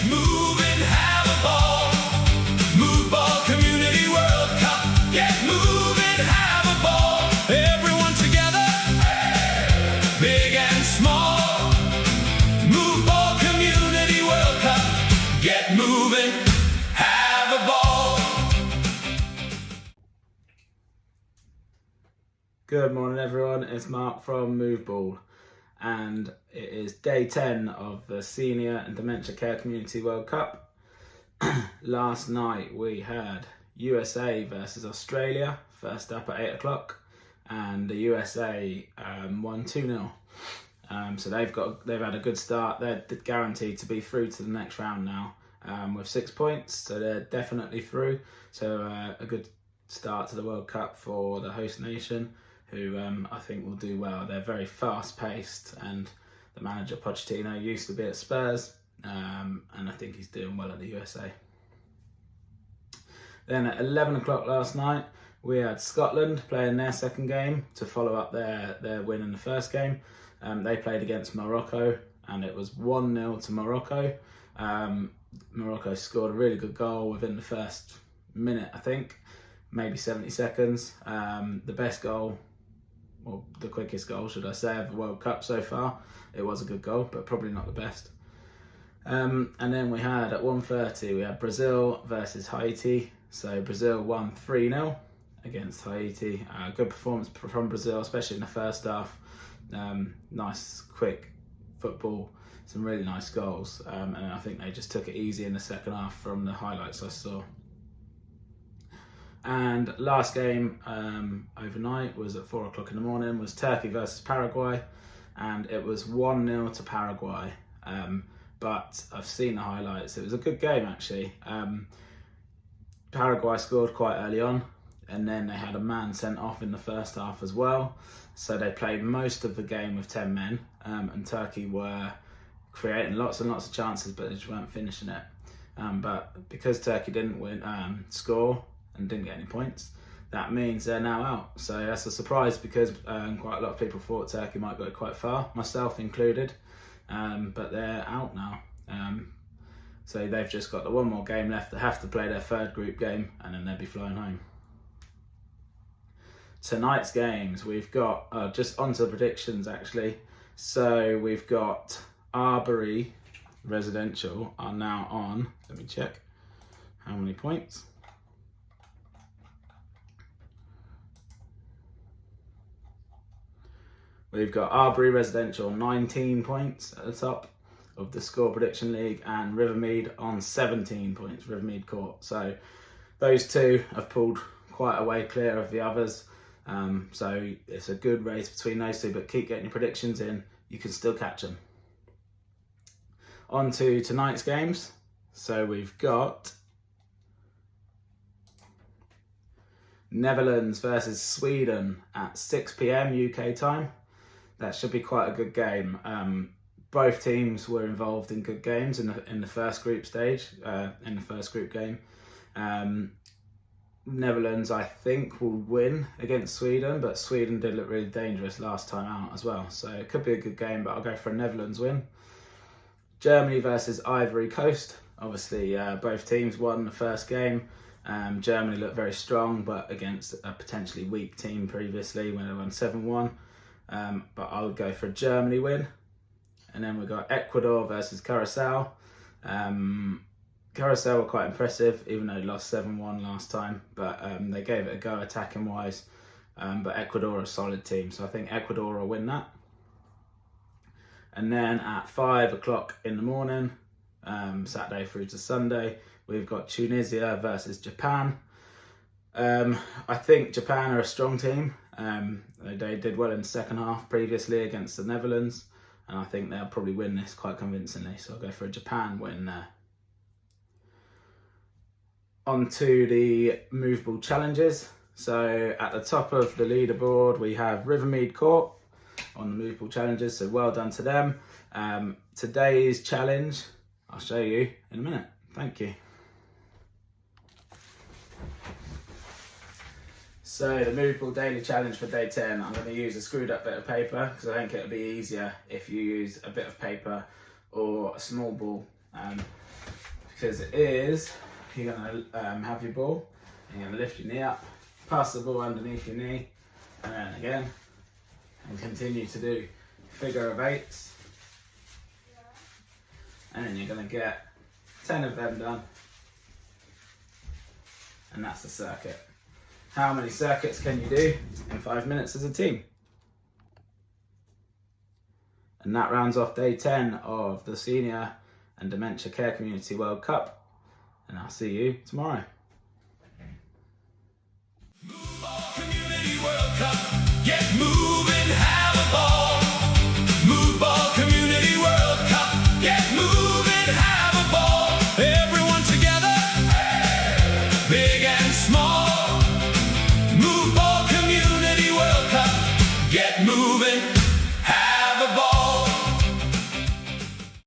moving, have a ball. Move Ball Community World Cup. Get moving, have a ball. Everyone together, big and small. Move Ball Community World Cup. Get moving, have a ball. Good morning everyone, it's Mark from Move Ball and it is day 10 of the Senior and Dementia Care Community World Cup. Last night we had USA versus Australia, first up at 8 o'clock, and the USA won 2-0. So they've had a good start. They're guaranteed to be through to the next round now with 6 points, so they're definitely through. So a good start to the World Cup for the host nation, who I think will do well. They're very fast-paced, and the manager Pochettino used to be at Spurs, and I think he's doing well at the USA. Then at 11 o'clock last night, we had Scotland playing their second game to follow up their win in the first game. They played against Morocco, and it was 1-0 to Morocco. Morocco scored a really good goal within the first minute, I think, maybe 70 seconds. The best goal, or the quickest goal, should I say, of the World Cup so far. It was a good goal, but probably not the best. And then we had, at 1:30, we had Brazil versus Haiti. So Brazil won 3-0 against Haiti. Good performance from Brazil, especially in the first half. Nice, quick football, some really nice goals. And I think they just took it easy in the second half from the highlights I saw. And last game overnight was at 4 o'clock in the morning, was Turkey versus Paraguay, and it was 1-0 to Paraguay. But I've seen the highlights. It was a good game actually. Paraguay scored quite early on, and then they had a man sent off in the first half as well. So they played most of the game with 10 men, and Turkey were creating lots and lots of chances, but they just weren't finishing it. But because Turkey didn't score and didn't get any points, that means they're now out. So that's a surprise, because quite a lot of people thought Turkey might go quite far, myself included, but they're out now. So they've just got the one more game left. They have to play their third group game, and then they'll be flying home. Tonight's games, we've got, just onto the predictions actually. So we've got Arbury Residential are now on, let me check how many points. We've got Arbury Residential 19 points at the top of the score prediction league, and Rivermead on 17 points, Rivermead Court. So those two have pulled quite a way clear of the others. So it's a good race between those two, but keep getting your predictions in, you can still catch them. On to tonight's games. So we've got Netherlands versus Sweden at 6 p.m. UK time. That should be quite a good game. Both teams were involved in good games in the first group stage, in the first group game. Netherlands, I think, will win against Sweden, but Sweden did look really dangerous last time out as well. So it could be a good game, but I'll go for a Netherlands win. Germany versus Ivory Coast. Obviously, both teams won the first game. Germany looked very strong, but against a potentially weak team previously when they won 7-1. But I would go for a Germany win. And then we've got Ecuador versus Curacao. Curacao were quite impressive, even though they lost 7-1 last time. But they gave it a go attacking wise. But Ecuador are a solid team, so I think Ecuador will win that. And then at 5 o'clock in the morning, Saturday through to Sunday, we've got Tunisia versus Japan. I think Japan are a strong team. They did well in the second half previously against the Netherlands, and I think they'll probably win this quite convincingly. So I'll go for a Japan win there. On to the Move Ball challenges. So at the top of the leaderboard, we have Rivermead Court on the Move Ball challenges. So well done to them. Today's challenge, I'll show you in a minute. Thank you. So the Move Ball Daily Challenge for day 10, I'm going to use a screwed up bit of paper because I think it'll be easier if you use a bit of paper or a small ball because it is, you're going to have your ball, and you're going to lift your knee up, pass the ball underneath your knee, and then again, and continue to do figure of eights, and then you're going to get 10 of them done, and that's the circuit. How many circuits can you do in 5 minutes as a team? And that rounds off day 10 of the Senior and Dementia Care Community World Cup. And I'll see you tomorrow. Move on, Community World Cup.